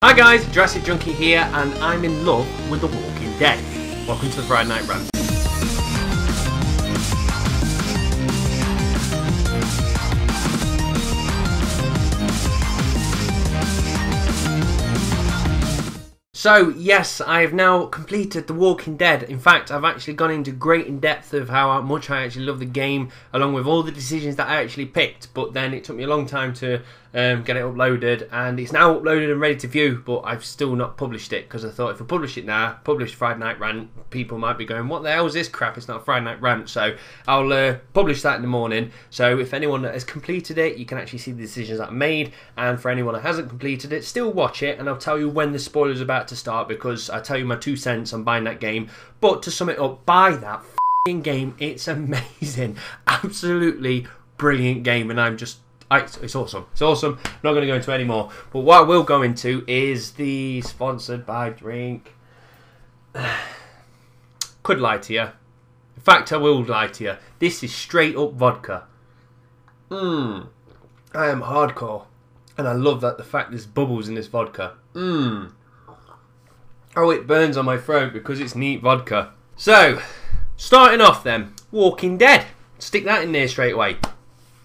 Hi guys, Jurassic Junkie here, and I'm in love with The Walking Dead. Welcome to the Friday Night Rant. So yes, I have now completed The Walking Dead. In fact, I've actually gone into great in depth of how much I actually love the game, along with all the decisions that I actually picked. But then it took me a long time to get it uploaded, and it's now uploaded and ready to view, but I've still not published it because I thought if I publish it now, publish Friday Night Rant, people might be going, what the hell is this crap? It's not a Friday Night Rant. So I'll publish that in the morning. So if anyone that has completed it, you can actually see the decisions that I made, and for anyone that hasn't completed it, still watch it, and I'll tell you when the spoiler's about to start, because I tell you my 2 cents on buying that game. But to sum it up, buy that f***ing game. It's amazing, absolutely brilliant game, and it's awesome. It's awesome. I'm not going to go into any more. But what I will go into is the sponsored by drink. Could lie to you. In fact, I will lie to you. This is straight up vodka. I am hardcore. And I love that the fact there's bubbles in this vodka. Oh, it burns on my throat because it's neat vodka. So, starting off then, Walking Dead. Stick that in there straight away.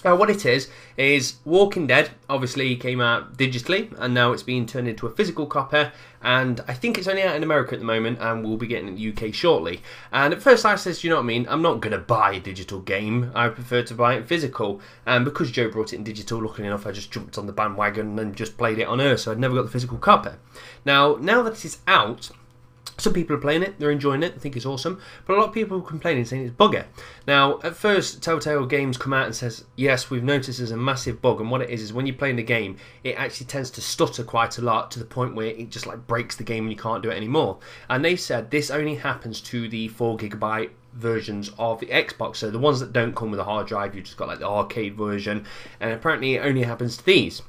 What it is Walking Dead obviously came out digitally, and now it's being turned into a physical copy, and I think it's only out in America at the moment, and we'll be getting it in the UK shortly. And at first I says, you know what I mean, I'm not going to buy a digital game, I prefer to buy it physical, and because Joe brought it in digital, luckily enough I just jumped on the bandwagon and just played it on her, so I'd never got the physical copy. Now that it's out, some people are playing it, they're enjoying it, I think it's awesome, but a lot of people are complaining, saying it's buggy. Now, at first, Telltale Games come out and says, yes, we've noticed there's a massive bug, and what it is when you're playing the game, it actually tends to stutter quite a lot, to the point where it just like breaks the game and you can't do it anymore. And they said this only happens to the 4GB versions of the Xbox, so the ones that don't come with a hard drive, you've just got like the arcade version, and apparently it only happens to these.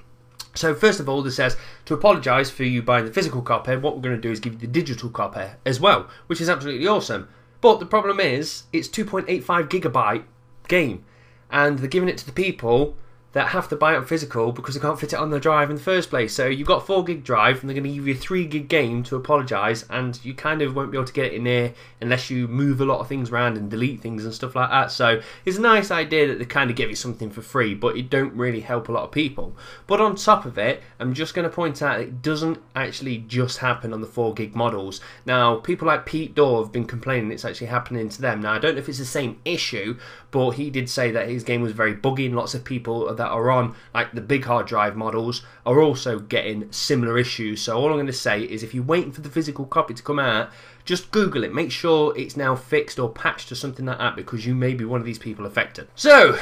So first of all, this says, to apologise for you buying the physical copy, what we're going to do is give you the digital copy as well, which is absolutely awesome. But the problem is, it's 2.85GB game, and they're giving it to the people that have to buy it on physical because they can't fit it on the drive in the first place. So you've got a 4GB drive, and they're going to give you a 3GB game to apologise, and you kind of won't be able to get it in there unless you move a lot of things around and delete things and stuff like that. So it's a nice idea that they kind of give you something for free, but it don't really help a lot of people. But on top of it, I'm just going to point out it doesn't actually just happen on the 4GB models. Now, people like Pete Dorr have been complaining it's actually happening to them. Now, I don't know if it's the same issue, but he did say that his game was very buggy, and lots of people that are on like the big hard drive models are also getting similar issues. So all I'm going to say is, if you're waiting for the physical copy to come out, just Google it, make sure it's now fixed or patched or something like that, because you may be one of these people affected. So,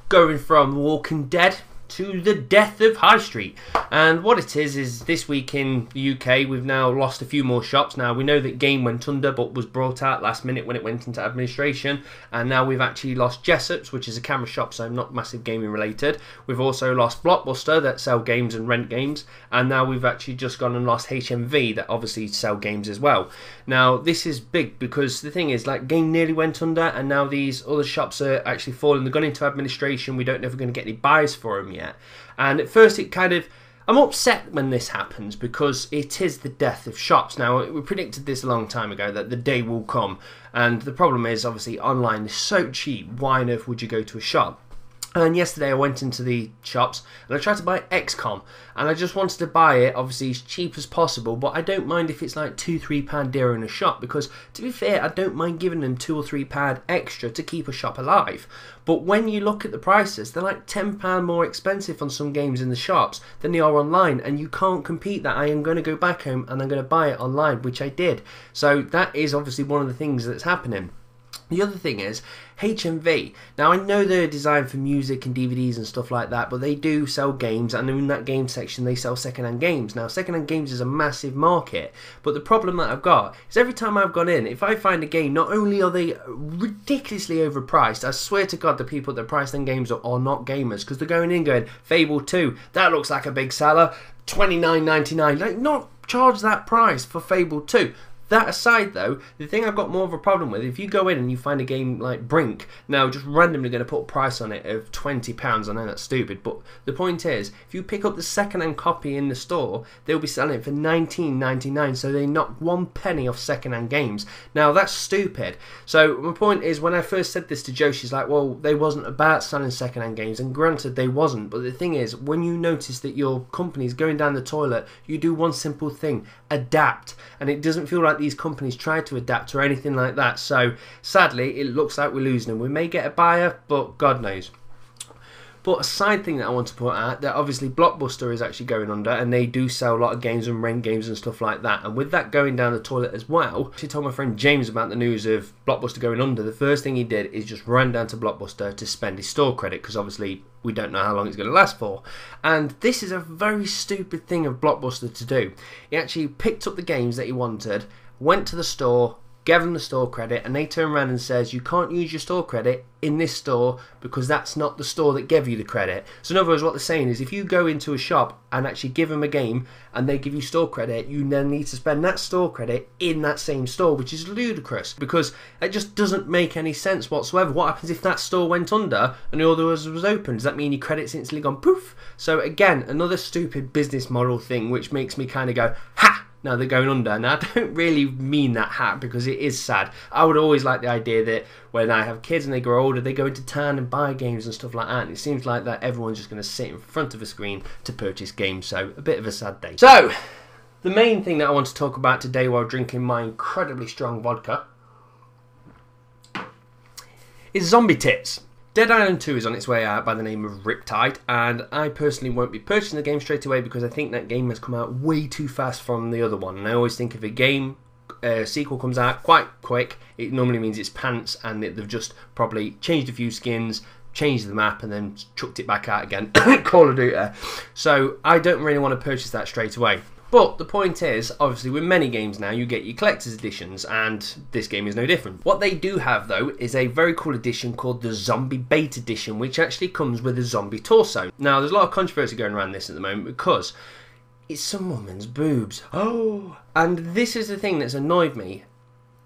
going from Walking Dead to the death of High Street, and what it is this week in the UK we've now lost a few more shops. Now, we know that Game went under, but was brought out last minute when it went into administration, and now we've actually lost Jessop's, which is a camera shop, so not massive gaming related. We've also lost Blockbuster, that sell games and rent games, and now we've actually just gone and lost HMV, that obviously sell games as well. Now, this is big because the thing is, like, Game nearly went under, and now these other shops are actually falling. They're going into administration. We don't know if we're going to get any buys for them yet. And at first it kind of, I'm upset when this happens because it is the death of shops. Now, we predicted this a long time ago, that the day will come, and the problem is obviously online is so cheap. Why on earth would you go to a shop? And yesterday I went into the shops and I tried to buy XCOM, and I just wanted to buy it obviously as cheap as possible, but I don't mind if it's like £2-3 dearer in a shop, because to be fair, I don't mind giving them £2 or £3 extra to keep a shop alive. But when you look at the prices, they're like £10 more expensive on some games in the shops than they are online, and you can't compete that. I am going to go back home and I'm going to buy it online, which I did. So that is obviously one of the things that's happening. The other thing is HMV. Now, I know they're designed for music and DVDs and stuff like that, but they do sell games, and in that game section they sell second-hand games. Now, second-hand games is a massive market, but the problem that I've got is every time I've gone in, if I find a game, not only are they ridiculously overpriced, I swear to God the people that price them games are not gamers, because they're going in going, Fable 2, that looks like a big seller, $29.99, like, not charge that price for Fable 2. That aside though, the thing I've got more of a problem with, if you go in and you find a game like Brink, now just randomly going to put a price on it of £20, I know that's stupid, but the point is, if you pick up the second-hand copy in the store, they'll be selling it for £19.99, so they knock 1 penny off second-hand games. Now that's stupid. So my point is, when I first said this to Jo, she's like, well, they wasn't about selling second-hand games, and granted they wasn't, but the thing is, when you notice that your company's going down the toilet, you do one simple thing: adapt. And it doesn't feel like these companies try to adapt or anything like that. So sadly, it looks like we're losing them. We may get a buyer, but God knows. But a side thing that I want to put out, that obviously Blockbuster is actually going under, and they do sell a lot of games and rent games and stuff like that. And with that going down the toilet as well, she told my friend James about the news of Blockbuster going under. The first thing he did is just ran down to Blockbuster to spend his store credit, because obviously we don't know how long it's going to last for. And this is a very stupid thing of Blockbuster to do. He actually picked up the games that he wanted, went to the store, gave them the store credit, and they turn around and says, you can't use your store credit in this store because that's not the store that gave you the credit. So in other words, what they're saying is, if you go into a shop and actually give them a game and they give you store credit, you then need to spend that store credit in that same store, which is ludicrous, because it just doesn't make any sense whatsoever. What happens if that store went under and the other was open? Does that mean your credit's instantly gone poof? So again, another stupid business model thing, which makes me kind of go, ha! Now they're going under. Now I don't really mean that hat, because it is sad. I would always like the idea that when I have kids and they grow older, they go into town and buy games and stuff like that, and it seems like that everyone's just going to sit in front of a screen to purchase games, so a bit of a sad day. So the main thing that I want to talk about today while drinking my incredibly strong vodka is zombie tits. Dead Island 2 is on its way out by the name of Riptide, and I personally won't be purchasing the game straight away because I think that game has come out way too fast from the other one. And I always think if a game sequel comes out quite quick, it normally means it's pants, and they've just probably changed a few skins, changed the map, and then chucked it back out again. Call of Duty. So I don't really want to purchase that straight away. But the point is, obviously with many games now, you get your collector's editions, and this game is no different. What they do have though is a very cool edition called the Zombie Bait Edition, which actually comes with a zombie torso. Now there's a lot of controversy going around this at the moment because it's some woman's boobs. Oh! And this is the thing that's annoyed me.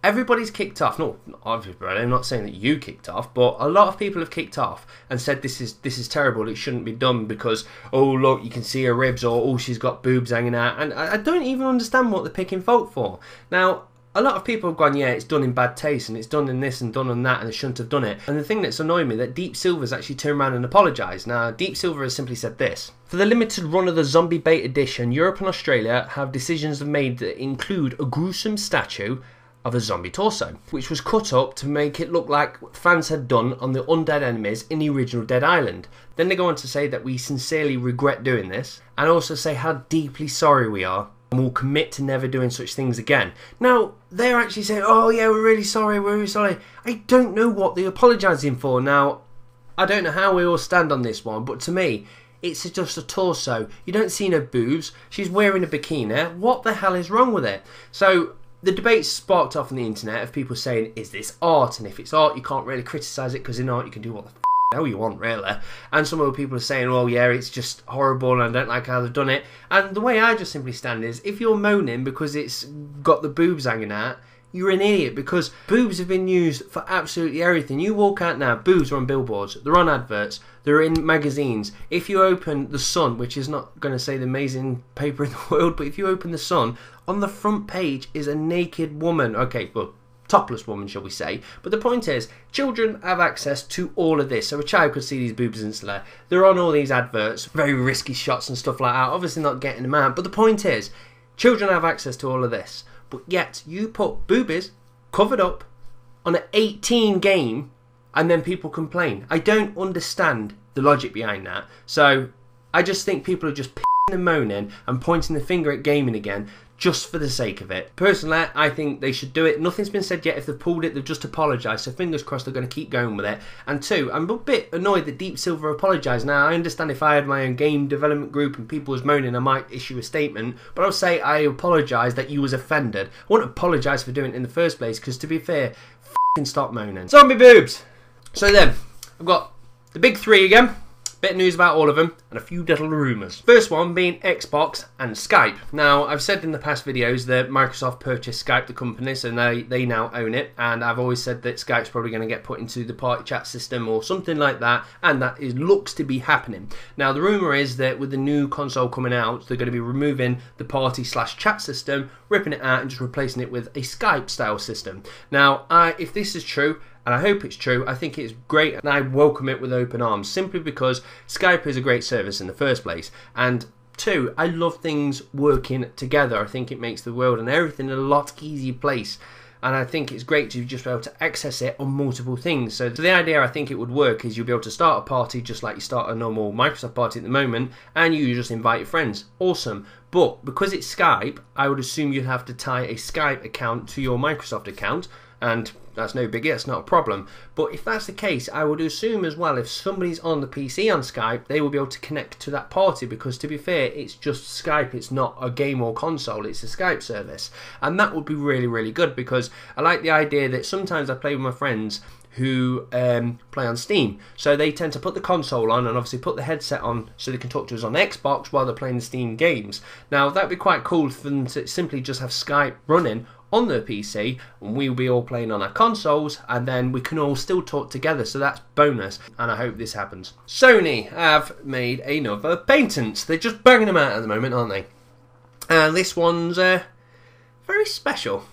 Everybody's kicked off. Not everybody, I'm not saying that you kicked off, but a lot of people have kicked off and said this is terrible, it shouldn't be done because, oh look, you can see her ribs, or oh, she's got boobs hanging out, and I don't even understand what they're picking fault for. Now, a lot of people have gone, yeah, it's done in bad taste, and it's done in this and done in that, and they shouldn't have done it. And the thing that's annoying me, that Deep Silver's actually turned around and apologised. Now, Deep Silver has simply said this: for the limited run of the Zombie Bait Edition, Europe and Australia have decisions made that include a gruesome statue of a zombie torso, which was cut up to make it look like what fans had done on the undead enemies in the original Dead Island. Then they go on to say that we sincerely regret doing this, and also say how deeply sorry we are, and will commit to never doing such things again. Now, they're actually saying, oh yeah, we're really sorry, we're really sorry. I don't know what they're apologising for. Now, I don't know how we all stand on this one, but to me, it's just a torso. You don't see no boobs. She's wearing a bikini. What the hell is wrong with it? So the debate sparked off on the internet of people saying, is this art? And if it's art, you can't really criticise it, because in art you can do what the hell you want, really. And some other people are saying, well, yeah, it's just horrible and I don't like how they've done it. And the way I just simply stand is, if you're moaning because it's got the boobs hanging out, you're an idiot, because boobs have been used for absolutely everything. You walk out now, boobs are on billboards, they're on adverts, they're in magazines. If you open The Sun, which is not going to say the amazing paper in the world, but if you open The Sun, on the front page is a naked woman. Okay, well, topless woman, shall we say. But the point is, children have access to all of this. So a child could see these boobs instantly. They're on all these adverts, very risky shots and stuff like that. Obviously not getting them out. But the point is, children have access to all of this. But yet, you put boobies covered up on an 18 game, and then people complain. I don't understand the logic behind that. So I just think people are just pissing and moaning and pointing the finger at gaming again, just for the sake of it. Personally, I think they should do it. Nothing's been said yet. If they've pulled it, they've just apologised. So fingers crossed they're going to keep going with it. And two, I'm a bit annoyed that Deep Silver apologised. Now, I understand if I had my own game development group and people was moaning, I might issue a statement. But I'll say I apologise that you was offended. I won't apologise for doing it in the first place, because to be fair, f***ing stop moaning. Zombie boobs! So then, I've got the big three again. Bit of news about all of them, and a few little rumours. First one being Xbox and Skype. Now, I've said in the past videos that Microsoft purchased Skype, the company, so they now own it, and I've always said that Skype's probably going to get put into the party chat system or something like that, and that looks to be happening. Now, the rumour is that with the new console coming out, they're going to be removing the party/chat system, ripping it out, and just replacing it with a Skype-style system. Now, if this is true, and I hope it's true, I think it's great and I welcome it with open arms, simply because Skype is a great service in the first place, and two, I love things working together. I think it makes the world and everything a lot easier place, and I think it's great to just be able to access it on multiple things. So the idea I think it would work is you'll be able to start a party just like you start a normal Microsoft party at the moment, and you just invite your friends. Awesome. But because it's Skype, I would assume you'd have to tie a Skype account to your Microsoft account, and that's no biggie, that's not a problem. But if that's the case, I would assume as well, if somebody's on the PC on Skype, they will be able to connect to that party, because to be fair, it's just Skype, it's not a game or console, it's a Skype service. And that would be really, really good, because I like the idea that sometimes I play with my friends who play on Steam, so they tend to put the console on and obviously put the headset on so they can talk to us on Xbox while they're playing the Steam games. Now that'd be quite cool for them to simply just have Skype running on their PC, and we'll be all playing on our consoles, and then we can all still talk together, so that's bonus, and I hope this happens. Sony have made another patent. They're just banging them out at the moment, aren't they? And this one's very special.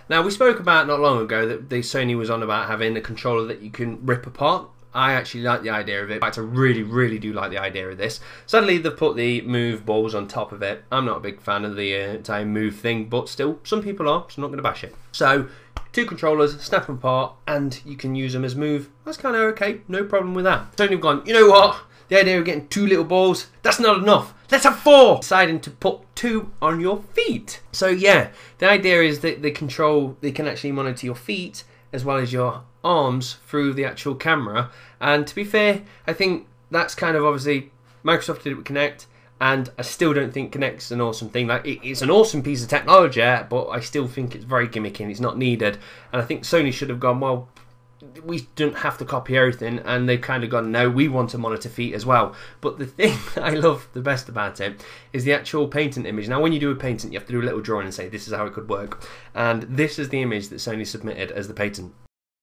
Now, we spoke about not long ago that the Sony was on about having a controller that you can rip apart. I actually like the idea of it. In fact, I really, really do like the idea of this. Sadly, they've put the move balls on top of it. I'm not a big fan of the entire move thing, but still, some people are, so I'm not going to bash it. So, two controllers, snap them apart, and you can use them as move. That's kind of okay, no problem with that. Sony have gone, you know what? The idea of getting two little balls, that's not enough. Let's have four! Deciding to put two on your feet. So yeah, the idea is that they can actually monitor your feet as well as your arms through the actual camera. And to be fair, I think that's kind of obviously, Microsoft did it with Kinect, and I still don't think Kinect's an awesome thing. Like, it's an awesome piece of technology, but I still think it's very gimmicky and it's not needed. And I think Sony should have gone, well, we don't have to copy everything, and they've kind of gone, no, we want to monitor feet as well. But the thing that I love the best about it is the actual patent image. Now, when you do a patent, you have to do a little drawing and say, this is how it could work. And this is the image that Sony submitted as the patent.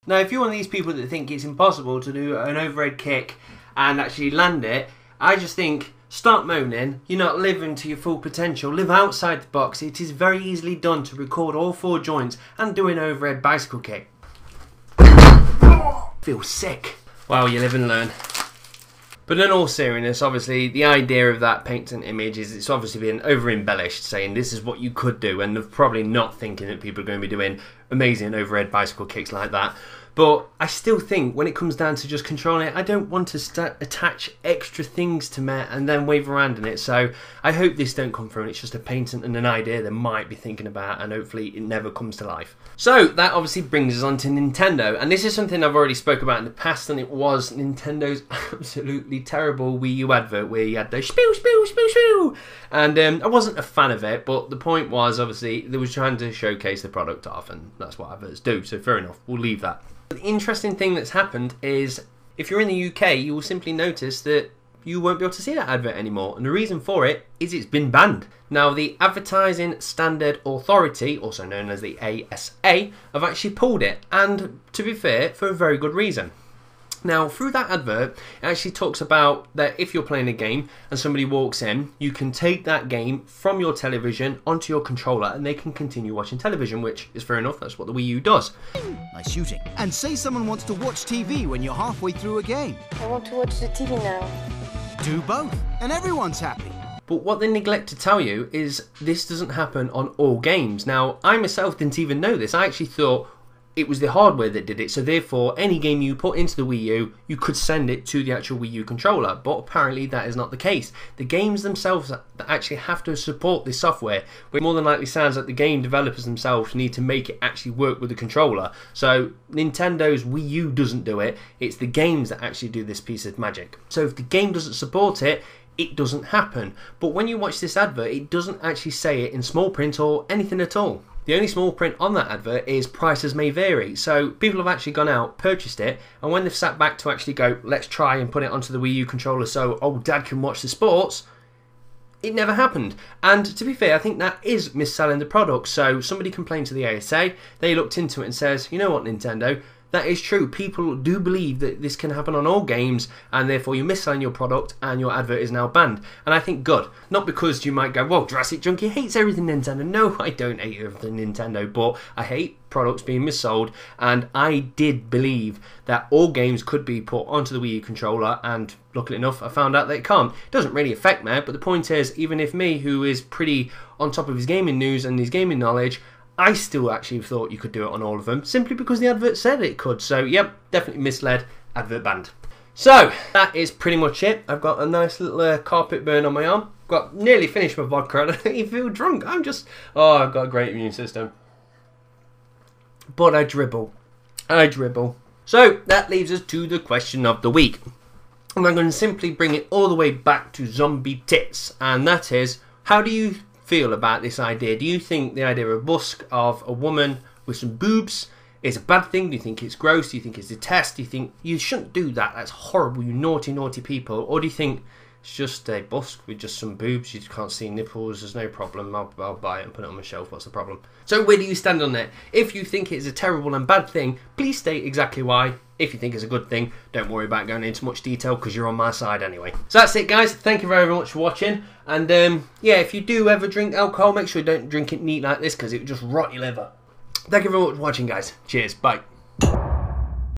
Now, if you're one of these people that think it's impossible to do an overhead kick and actually land it, I just think, stop moaning. You're not living to your full potential. Live outside the box. It is very easily done to record all four joints and do an overhead bicycle kick. Feel sick. Well, you live and learn. But in all seriousness, obviously, the idea of that patent image is it's obviously been over-embellished, saying this is what you could do, and they're probably not thinking that people are going to be doing amazing overhead bicycle kicks like that. But I still think when it comes down to just controlling it, I don't want to attach extra things to me and then wave around in it. So I hope this don't come through and it's just a patent and an idea they might be thinking about, and hopefully it never comes to life. So that obviously brings us on to Nintendo, and this is something I've already spoke about in the past, and it was Nintendo's absolutely terrible Wii U advert where you had those spew, spew, spew, spew. And I wasn't a fan of it, but the point was obviously they were trying to showcase the product off, and that's what adverts do, so fair enough, we'll leave that. The interesting thing that's happened is, if you're in the UK, you will simply notice that you won't be able to see that advert anymore, and the reason for it is it's been banned. Now, the Advertising Standard Authority, also known as the ASA, have actually pulled it, and to be fair, for a very good reason. Now, through that advert, it actually talks about that if you're playing a game and somebody walks in, you can take that game from your television onto your controller and they can continue watching television, which is fair enough, that's what the Wii U does. Nice shooting. And say someone wants to watch TV when you're halfway through a game. I want to watch the TV now. Do both, and everyone's happy. But what they neglect to tell you is this doesn't happen on all games. Now, I myself didn't even know this. I actually thought it was the hardware that did it, so therefore any game you put into the Wii U, you could send it to the actual Wii U controller, but apparently that is not the case. The games themselves that actually have to support this software, which more than likely sounds like the game developers themselves need to make it actually work with the controller. So Nintendo's Wii U doesn't do it, it's the games that actually do this piece of magic. So if the game doesn't support it, it doesn't happen. But when you watch this advert, it doesn't actually say it in small print or anything at all. The only small print on that advert is prices may vary. So people have actually gone out, purchased it, and when they've sat back to actually go, let's try and put it onto the Wii U controller so old dad can watch the sports, it never happened. And to be fair, I think that is mis-selling the product. So somebody complained to the ASA, they looked into it and says, you know what, Nintendo, that is true. People do believe that this can happen on all games, and therefore you're mis-selling your product and your advert is now banned. And I think good. Not because you might go, well, Jurassic Junkie hates everything Nintendo. No, I don't hate everything Nintendo, but I hate products being mis-sold, and I did believe that all games could be put onto the Wii U controller, and luckily enough I found out that it can't. It doesn't really affect me, but the point is, even if me, who is pretty on top of his gaming news and his gaming knowledge, I still actually thought you could do it on all of them, simply because the advert said it could. So yep, definitely misled, advert banned. So that is pretty much it. I've got a nice little carpet burn on my arm. Got nearly finished my vodka. I don't even feel drunk. I've got a great immune system. But I dribble. So that leaves us to the question of the week. And I'm going to simply bring it all the way back to zombie tits. And that is, how do you feel about this idea? Do you think the idea of a busk of a woman with some boobs is a bad thing? Do you think it's gross? Do you think it's a test? Do you think you shouldn't do that? That's horrible, you naughty, naughty people. Or do you think it's just a busk with just some boobs, you can't see nipples, there's no problem, I'll buy it and put it on my shelf, what's the problem? So where do you stand on it? If you think it's a terrible and bad thing, please state exactly why. If you think it's a good thing, don't worry about going into much detail because you're on my side anyway. So that's it, guys. Thank you very much for watching. And yeah, if you do ever drink alcohol, make sure you don't drink it neat like this because it will just rot your liver. Thank you very much for watching, guys. Cheers. Bye.